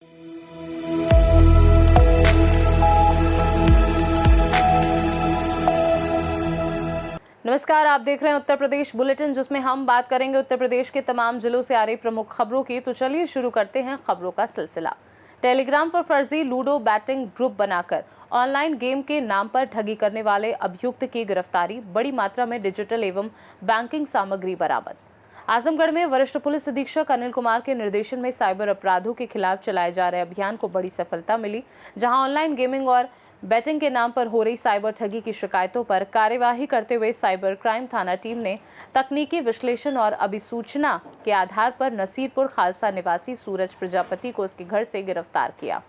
नमस्कार, आप देख रहे हैं उत्तर प्रदेश बुलेटिन, जिसमें हम बात करेंगे उत्तर प्रदेश के तमाम जिलों से आ रही प्रमुख खबरों की। तो चलिए शुरू करते हैं खबरों का सिलसिला। टेलीग्राम पर फर्जी लूडो बैटिंग ग्रुप बनाकर ऑनलाइन गेम के नाम पर ठगी करने वाले अभियुक्त की गिरफ्तारी, बड़ी मात्रा में डिजिटल एवं बैंकिंग सामग्री बरामद। आजमगढ़ में वरिष्ठ पुलिस अधीक्षक अनिल कुमार के निर्देशन में साइबर अपराधों के खिलाफ चलाए जा रहे अभियान को बड़ी सफलता मिली, जहां ऑनलाइन गेमिंग और बैटिंग के नाम पर हो रही साइबर ठगी की शिकायतों पर कार्यवाही करते हुए साइबर क्राइम थाना टीम ने तकनीकी विश्लेषण और अभिसूचना के आधार पर नसीरपुर खालसा निवासी सूरज प्रजापति को उसके घर से गिरफ्तार किया।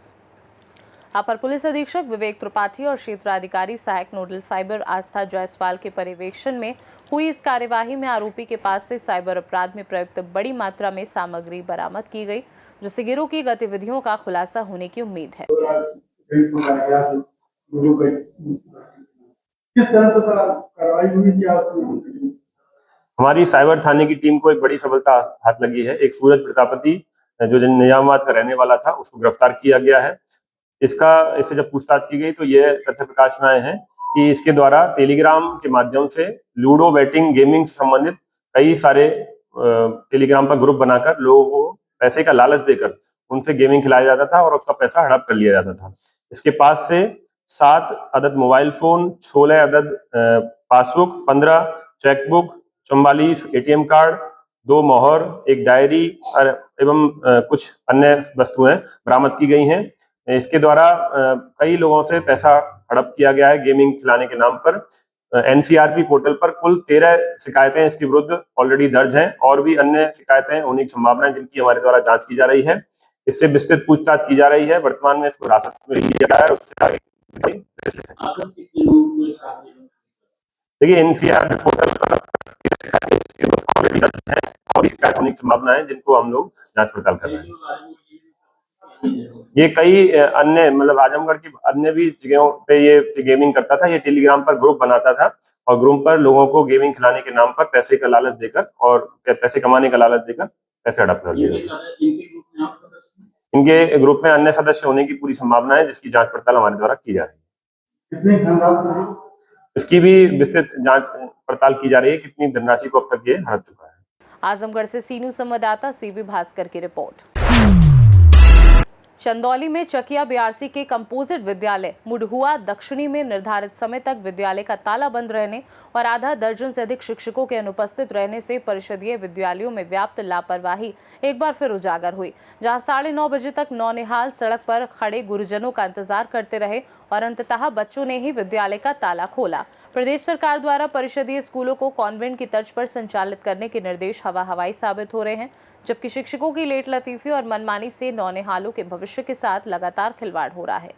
अपर पुलिस अधीक्षक विवेक त्रिपाठी और क्षेत्राधिकारी सहायक नोडल साइबर आस्था जायसवाल के पर्यवेक्षण में हुई इस कार्यवाही में आरोपी के पास से साइबर अपराध में प्रयुक्त बड़ी मात्रा में सामग्री बरामद की गई, जिससे गिरोह की गतिविधियों का खुलासा होने की उम्मीद है। किस तरह से कार्रवाई हुई, क्या हमारी साइबर थाने की टीम को एक बड़ी सफलता हाथ लगी है। एक सूरज प्रजापति जो निजामाबाद का रहने वाला था, उसको गिरफ्तार किया गया है। इससे जब पूछताछ की गई तो ये तथ्य प्रकाश में आए हैं कि इसके द्वारा टेलीग्राम के माध्यम से लूडो बैटिंग गेमिंग से संबंधित कई सारे टेलीग्राम पर ग्रुप बनाकर लोगों को पैसे का लालच देकर उनसे गेमिंग खिलाया जाता था और उसका पैसा हड़प कर लिया जाता था। इसके पास से 7 अदद मोबाइल फोन, 16 अदद पासबुक, 15 चेकबुक, 44 एटीएम कार्ड, 2 मोहर, एक डायरी एवं कुछ अन्य वस्तुएं बरामद की गई हैं। इसके द्वारा कई लोगों से पैसा हड़प किया गया है गेमिंग खिलाने के नाम पर। एनसीआरपी पोर्टल पर कुल 13 शिकायतें इसके विरुद्ध ऑलरेडी दर्ज हैं और भी अन्य शिकायतें होने की संभावना है, जिनकी हमारे द्वारा जांच की जा रही है। इससे विस्तृत पूछताछ की जा रही है। वर्तमान में इसको हिरासत में लिया गया है। उससे आगे देखिए, एनसीआरपी पोर्टल पर ऑलरेडी दर्ज है और शिकायत होने की संभावना है, जिनको हम लोग जांच पड़ताल कर रहे हैं। ये कई अन्य आजमगढ़ की अन्य भी जगहों पे ये गेमिंग करता था। ये टेलीग्राम पर ग्रुप बनाता था और ग्रुप पर लोगों को गेमिंग खिलाने के नाम पर पैसे का लालच देकर और पैसे कमाने का लालच देकर पैसे हड़प कर लिया। इनके ग्रुप में अन्य सदस्य होने की पूरी संभावना है, जिसकी जांच पड़ताल हमारे द्वारा की जा रही है। इसकी भी विस्तृत जांच पड़ताल की जा रही है, कितनी धनराशि को अब तक ये हड़प चुका है। आजमगढ़ से सी न्यूज संवाददाता सीबी भास्कर की रिपोर्ट। चंदौली में चकिया बीआरसी के कंपोजिट विद्यालय मुडहुआ दक्षिणी में निर्धारित समय तक विद्यालय का ताला बंद रहने और आधा दर्जन से अधिक शिक्षकों के अनुपस्थित रहने से परिषदीय विद्यालयों में व्याप्त लापरवाही एक बार फिर उजागर हुई, जहां 9:30 बजे तक नौनिहाल सड़क पर खड़े गुरुजनों का इंतजार करते रहे और अंततः बच्चों ने ही विद्यालय का ताला खोला। प्रदेश सरकार द्वारा परिषदीय स्कूलों को कॉन्वेंट की तर्ज पर संचालित करने के निर्देश हवाई साबित हो रहे हैं, जबकि शिक्षकों की लेट लतीफी और मनमानी से नौनिहालों के भविष्य के साथ लगातार खिलवाड़ हो रहा है।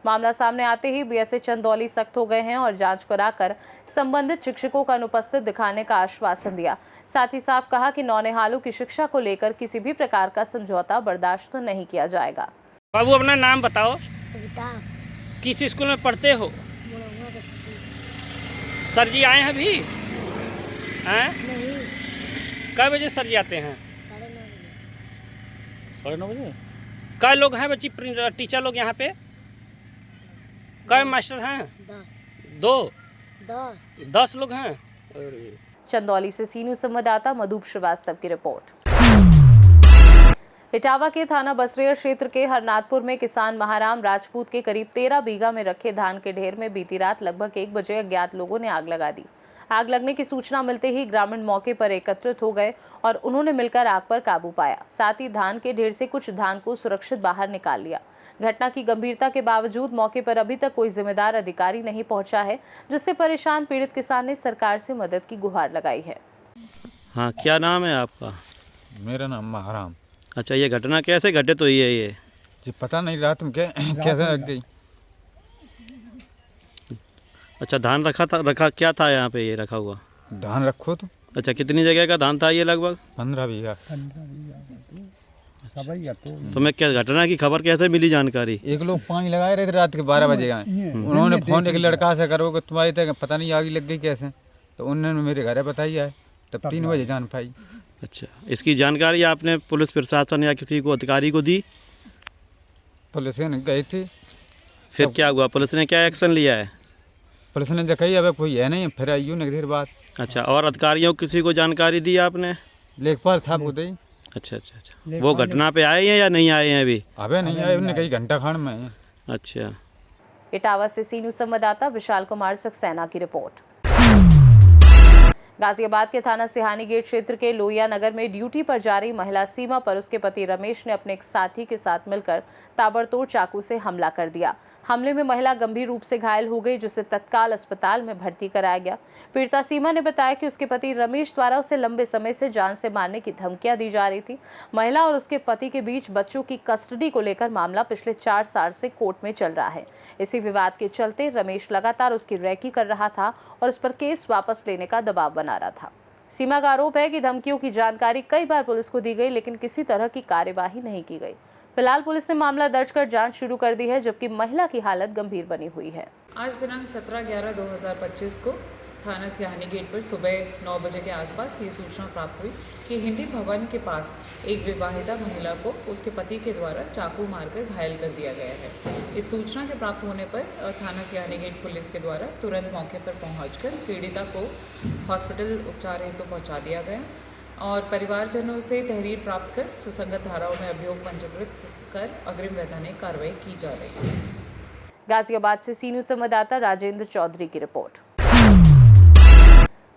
मामला सामने आते ही बीएसए चंदौली सख्त हो गए हैं और जांच कराकर संबंधित शिक्षकों का अनुपस्थित दिखाने का आश्वासन दिया। साथ ही साफ कहा कि नौनिहालों की शिक्षा को लेकर किसी भी प्रकार का समझौता बर्दाश्त नहीं किया जाएगा। बाबू, अपना नाम बताओ। किस स्कूल में पढ़ते हो? सर जी आए हैं अभी? कै बजे सर जी आते हैं? 9:30 बजे। कै लोग हैं बच्ची टीचर लोग यहाँ पे? कै मास्टर हैं? 10 लोग हैं। चंदौली से सी न्यूज संवाददाता मधुप श्रीवास्तव की रिपोर्ट। इटावा के थाना बसरेर क्षेत्र के हरनाथपुर में किसान महाराम राजपूत के करीब 13 बीघा में रखे धान के ढेर में बीती रात लगभग 1 बजे अज्ञात लोगों ने आग लगा दी। आग लगने की सूचना मिलते ही ग्रामीण मौके पर एकत्रित हो गए और उन्होंने मिलकर आग पर काबू पाया। साथ ही धान के ढेर से कुछ धान को सुरक्षित बाहर निकाल लिया। घटना की गंभीरता के बावजूद मौके पर अभी तक कोई जिम्मेदार अधिकारी नहीं पहुंचा है, जिससे परेशान पीड़ित किसान ने सरकार से मदद की गुहार लगाई है। हाँ, क्या नाम है आपका? मेरा नाम महाराम। अच्छा, ये घटना कैसे घटित हुई है? ये जी पता नहीं, रात में कैसे लग गई। अच्छा, धान रखा क्या था यहाँ पे? ये रखा हुआ धान रखो तो। अच्छा, कितनी जगह का धान था ये? लगभग 15 बीघा। तो मैं क्या घटना की खबर कैसे मिली जानकारी? एक लोग पानी लगाए रहे थे, रात के 12 बजे आए। उन्होंने फोन एक लड़का से करो कि तुम्हारी तक पता नहीं आग लग गई कैसे, तो उन्होंने मेरे घर बताई है, तब 3 बजे जान पाई। अच्छा, इसकी जानकारी आपने पुलिस प्रशासन या किसी को अधिकारी को दी? पुलिस ने गई थी। फिर क्या हुआ, पुलिस ने क्या एक्शन लिया है? पुलिस ने जो कही अब कोई है नहीं, फिर आयु नहीं देर बाद। अच्छा, और अधिकारियों को किसी को जानकारी दी आपने? लेखपाल था बुदई। अच्छा अच्छा अच्छा, वो घटना पे आए हैं या नहीं आए हैं अभी? अबे नहीं आए, उन्हें कई घंटा खान में आए। अच्छा। इटावा से सी न्यूज़ संवाददाता विशाल कुमार सक्सेना की रिपोर्ट। गाजियाबाद के थाना सिहानी गेट क्षेत्र के लोहिया नगर में ड्यूटी पर जा रही महिला सीमा पर उसके पति रमेश ने अपने एक साथी के साथ मिलकर ताबड़तोड़ चाकू से हमला कर दिया। हमले में महिला गंभीर रूप से घायल हो गई, जिसे तत्काल अस्पताल में भर्ती कराया गया। पीड़िता सीमा ने बताया कि उसके पति रमेश द्वारा उसे लंबे समय से जान से मारने की धमकियां दी जा रही थी। महिला और उसके पति के बीच बच्चों की कस्टडी को लेकर मामला पिछले 4 साल से कोर्ट में चल रहा है। इसी विवाद के चलते रमेश लगातार उसकी रैकी कर रहा था और उस पर केस वापस लेने का दबाव बना रहा था। सीमा का आरोप है कि धमकियों की जानकारी कई बार पुलिस को दी गई, लेकिन किसी तरह की कार्यवाही नहीं की गई। फिलहाल पुलिस ने मामला दर्ज कर जांच शुरू कर दी है, जबकि महिला की हालत गंभीर बनी हुई है। आज दिनांक 17/11/2025 को थाना सिहानी गेट पर सुबह 9 बजे के आसपास ये सूचना प्राप्त हुई कि हिंदी भवन के पास एक विवाहिता महिला को उसके पति के द्वारा चाकू मारकर घायल कर दिया गया है। इस सूचना के प्राप्त होने पर थाना सिहानी गेट पुलिस के द्वारा तुरंत मौके पर पहुंचकर पीड़िता को हॉस्पिटल उपचार हेतु पहुंचा दिया गया और परिवारजनों से तहरीर प्राप्त कर सुसंगत धाराओं में अभियोग पंजीकृत कर अग्रिम वैधानिक कार्रवाई की जा रही है। गाजियाबाद से सी न्यूज़ संवाददाता राजेंद्र चौधरी की रिपोर्ट।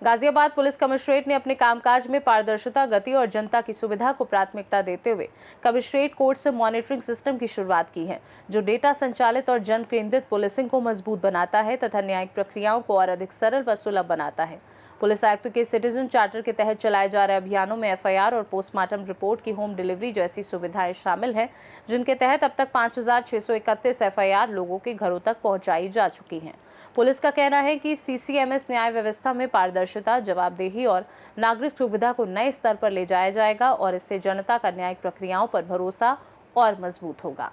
गाजियाबाद पुलिस कमिश्नरेट ने अपने कामकाज में पारदर्शिता, गति और जनता की सुविधा को प्राथमिकता देते हुए कमिश्नरेट कोर्ट से मॉनिटरिंग सिस्टम की शुरुआत की है, जो डेटा संचालित और जन केंद्रित पुलिसिंग को मजबूत बनाता है तथा न्यायिक प्रक्रियाओं को और अधिक सरल व सुलभ बनाता है। पुलिस आयुक्त के सिटीजन चार्टर के तहत चलाए जा रहे अभियानों में एफआईआर और पोस्टमार्टम रिपोर्ट की होम डिलीवरी जैसी सुविधाएं शामिल हैं, जिनके तहत अब तक 5631 एफआईआर लोगों के घरों तक पहुंचाई जा चुकी हैं। पुलिस का कहना है कि सीसीएमएस न्याय व्यवस्था में पारदर्शिता, जवाबदेही और नागरिक सुविधा को नए स्तर पर ले जाया जाएगा और इससे जनता का न्यायिक प्रक्रियाओं पर भरोसा और मजबूत होगा।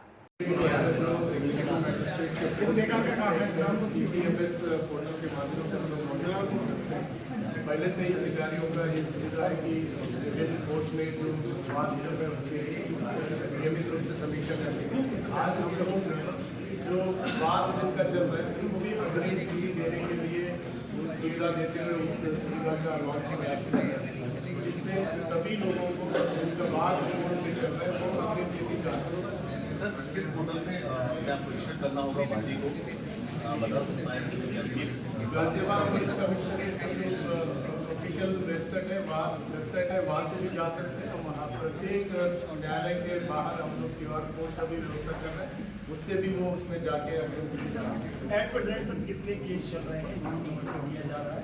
पहले से ही अधिकारियों का ये सुविधा है कि विभिन्न कोर्ट में जो वाद चल रहे हैं उसके नियमित रूप से समीक्षा करने के लिए आज हम लोगों ने जो वाद जिनका चल रहा है उनको भी अग्रिम नीति देने के लिए सुविधा देते हुए उस सुविधा का लॉन्चिंग आज किया गया, जिससे सभी लोगों को उनका वाद जो कोर्ट में चल रहा है वो अग्रिम नीति जानते हैं। सर, किस पोर्टल में क्या रजिस्टर करना होगा वादी को बता सकता है? गाजियाबाद पुलिस कमिश्नरेट की ऑफिशियल वेबसाइट है, वहाँ से भी जा सकते हैं। वहाँ प्रत्येक न्यायालय के बाहर हम लोग QR कोड का भी व्यवस्था कर रहे हैं, उससे भी वो उसमें जाके कितने केस चल रहे हैं दिया जा रहा है?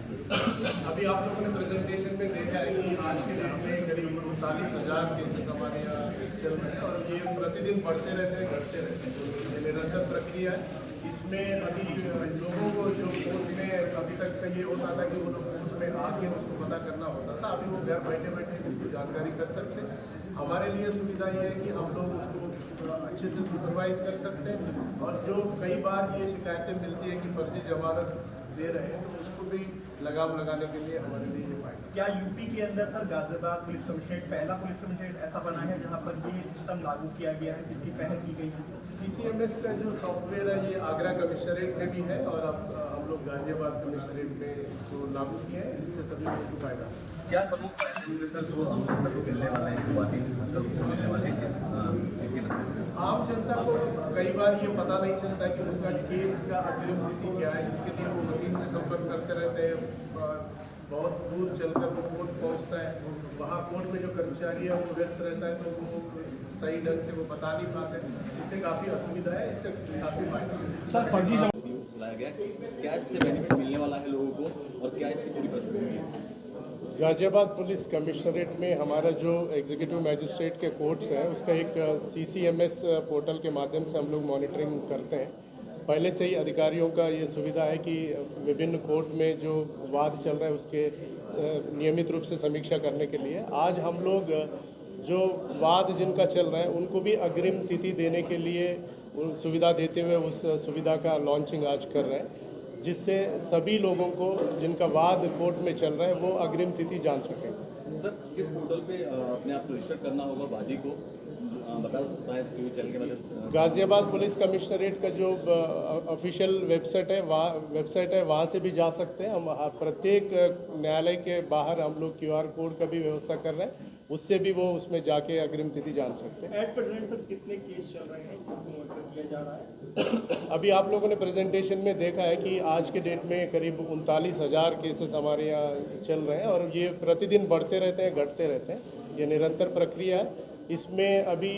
अभी आप लोगों ने प्रेजेंटेशन में देखा है कि आज के दिन में करीब 39,000 केसेस हमारे यहाँ चल रहे हैं और ये प्रतिदिन बढ़ते रहते हैं, घटते रहते हैं। ये निरंतर प्रक्रिया है। इसमें अभी लोगों को जो कोर्ट में अभी तक ये होता था कि वो लोग कोर्ट में आके उसको पता करना होता था, अभी वो घर बैठे बैठे उसको जानकारी कर सकते हैं। हमारे लिए सुविधा ये है कि हम लोग उसको अच्छे से सुपरवाइज कर सकते हैं और जो कई बार ये शिकायतें मिलती है कि फर्जी जमानत दे रहे हैं तो उसको भी लगाम लगाने के लिए हमारे लिए ये फायदा। क्या यूपी के अंदर सर गाजियाबाद पुलिस कमिश्नरेट पहला पुलिस कमिश्नरेट ऐसा बना है जहां पर ये सिस्टम लागू किया गया है, जिसकी पहल की गई है? CCMS का जो सॉफ्टवेयर है ये आगरा कमिश्नरेट में भी है और अब हम लोग गाजियाबाद कमिश्नरेट में जो लागू किया है, इससे सभी लोगों को फायदा। क्या प्रमुख फायदे होंगे सर जो हम लोग को मिलने वाले हैं, वादी फसल को मिलने वाले हैं इस CCMS में? आम जनता को कई बार ये पता नहीं चलता कि उनका केस का अग्रिम तिथि क्या है, इसके लिए वो वकील से संपर्क करते रहते हैं। बहुत दूर चलकर वो कोर्ट पहुंचता है, वहाँ कोर्ट में जो कर्मचारी है वो व्यस्त रहता है तो वो सही ढंग से वो बता नहीं पाते, इससे काफ़ी असुविधा है, इससे काफ़ी फायदा है। सर फर्जी बुलाया गया, क्या इससे बेनिफिट मिलने वाला है लोगों को और क्या इसकी पूरी प्रक्रिया है? गाजियाबाद पुलिस कमिश्नरेट में हमारा जो एग्जीक्यूटिव मैजिस्ट्रेट के कोर्ट्स हैं उसका एक CCMS पोर्टल के माध्यम से हम लोग मॉनिटरिंग करते हैं। पहले से ही अधिकारियों का ये सुविधा है कि विभिन्न कोर्ट में जो वाद चल रहा है उसके नियमित रूप से समीक्षा करने के लिए आज हम लोग जो वाद जिनका चल रहा है उनको भी अग्रिम तिथि देने के लिए सुविधा देते हुए उस सुविधा का लॉन्चिंग आज कर रहे हैं, जिससे सभी लोगों को जिनका वाद कोर्ट में चल रहा है वो अग्रिम तिथि जान सकें। सर, किस पोर्टल पे अपने आप रजिस्टर करना होगा वादी को बता सकता है टीवी चैनल के वाले? गाजियाबाद पुलिस कमिश्नरेट का जो ऑफिशियल वेबसाइट है वहाँ से भी जा सकते हैं। हम प्रत्येक न्यायालय के बाहर हम लोग QR कोड का भी व्यवस्था कर रहे हैं, उससे भी वो उसमें जाके अग्रिम तिथि जान सकते हैं। एट प्रेजेंट सर कितने केस चल रहे हैं जिसको मॉनिटर किया जा रहा है? अभी आप लोगों ने प्रेजेंटेशन में देखा है कि आज के डेट में करीब 39,000 केसेस हमारे यहाँ चल रहे हैं और ये प्रतिदिन बढ़ते रहते हैं, घटते रहते हैं। ये निरंतर प्रक्रिया है। इसमें अभी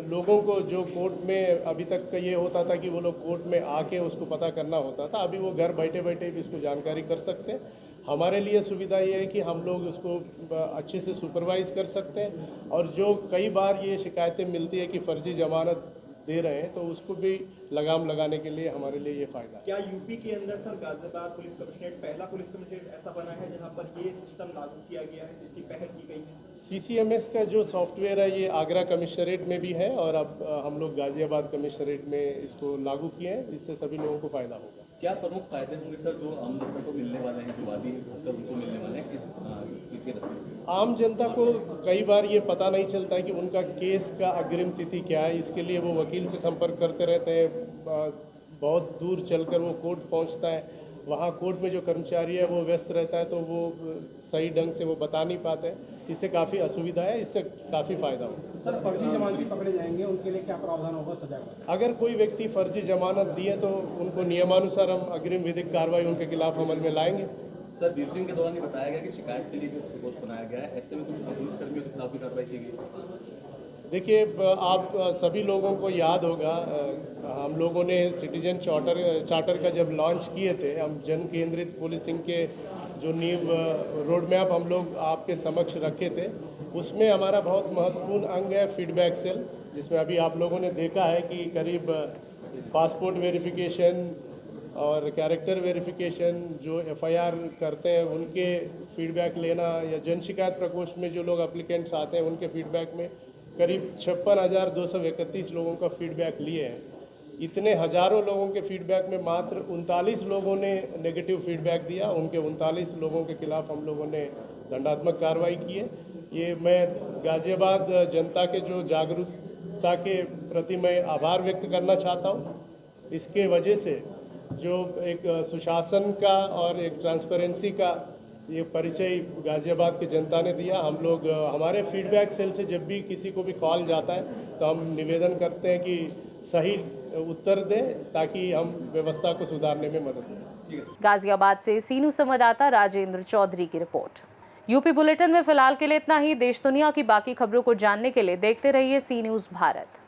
लोगों को जो कोर्ट में अभी तक का ये होता था कि वो लोग कोर्ट में आके उसको पता करना होता था, अभी वो घर बैठे बैठे भी इसको जानकारी कर सकते हैं। हमारे लिए सुविधा ये है कि हम लोग उसको अच्छे से सुपरवाइज कर सकते हैं और जो कई बार ये शिकायतें मिलती है कि फर्जी जमानत दे रहे हैं तो उसको भी लगाम लगाने के लिए हमारे लिए ये फ़ायदा है। क्या यूपी के अंदर सर गाजियाबाद पुलिस कमिश्नरेट पहला पुलिस कमिश्नरेट ऐसा बना है जहां पर ये सिस्टम लागू किया गया है जिसकी पहल की गई है? CCMS का जो सॉफ्टवेयर है ये आगरा कमिश्नरेट में भी है और अब हम लोग गाजियाबाद कमिश्नरेट में इसको लागू किए हैं, इससे सभी लोगों को फ़ायदा होगा। क्या प्रमुख फायदे होंगे सर जो आम जनता को मिलने वाले हैं, जो वादी खासकर उनको मिलने वाले हैं इस CCMS में? आम जनता को कई बार ये पता नहीं चलता है कि उनका केस का अग्रिम तिथि क्या है। इसके लिए वो वकील से संपर्क करते रहते हैं, बहुत दूर चलकर वो कोर्ट पहुंचता है, वहाँ कोर्ट में जो कर्मचारी है वो व्यस्त रहता है तो वो सही ढंग से वो बता नहीं पाते हैं। इससे काफ़ी असुविधा है, इससे काफ़ी फायदा होगा। सर फर्जी जमानती पकड़े जाएंगे उनके लिए क्या प्रावधान होगा सजा का? अगर कोई व्यक्ति फर्जी जमानत दिए तो उनको नियमानुसार हम अग्रिम विधिक कार्रवाई उनके खिलाफ अमल में लाएंगे। सर ब्रीफिंग के दौरान ये बताया गया कि शिकायत के लिए जो प्रकोष्ठ बनाया गया है, ऐसे में कुछ पुलिसकर्मियों के खिलाफ भी कार्रवाई की गई? देखिए, आप सभी लोगों को याद होगा, हम लोगों ने सिटीजन चार्टर का जब लॉन्च किए थे, हम जन केंद्रित पुलिसिंग के जो नींव रोड मैप हम लोग आपके समक्ष रखे थे, उसमें हमारा बहुत महत्वपूर्ण अंग है फीडबैक सेल, जिसमें अभी आप लोगों ने देखा है कि करीब पासपोर्ट वेरिफिकेशन और कैरेक्टर वेरिफिकेशन, जो FIR करते हैं उनके फीडबैक लेना, या जन शिकायत प्रकोष्ठ में जो लोग एप्लीकेंट्स आते हैं उनके फीडबैक में करीब 56,231 लोगों का फीडबैक लिए हैं। इतने हजारों लोगों के फीडबैक में मात्र 39 लोगों ने नेगेटिव फीडबैक दिया। उनके 39 लोगों के खिलाफ हम लोगों ने दंडात्मक कार्रवाई की है। ये मैं गाजियाबाद जनता के जो जागरूकता के प्रति मैं आभार व्यक्त करना चाहता हूँ। इसके वजह से जो एक सुशासन का और एक ट्रांसपेरेंसी का ये परिचय गाजियाबाद की जनता ने दिया। हम लोग हमारे फीडबैक सेल से जब भी किसी को भी कॉल जाता है तो हम निवेदन करते हैं कि सही उत्तर दें ताकि हम व्यवस्था को सुधारने में मदद करें। गाजियाबाद से सीनू संवाददाता राजेंद्र चौधरी की रिपोर्ट। यूपी बुलेटिन में फिलहाल के लिए इतना ही। देश दुनिया की बाकी खबरों को जानने के लिए देखते रहिए सी न्यूज़ भारत।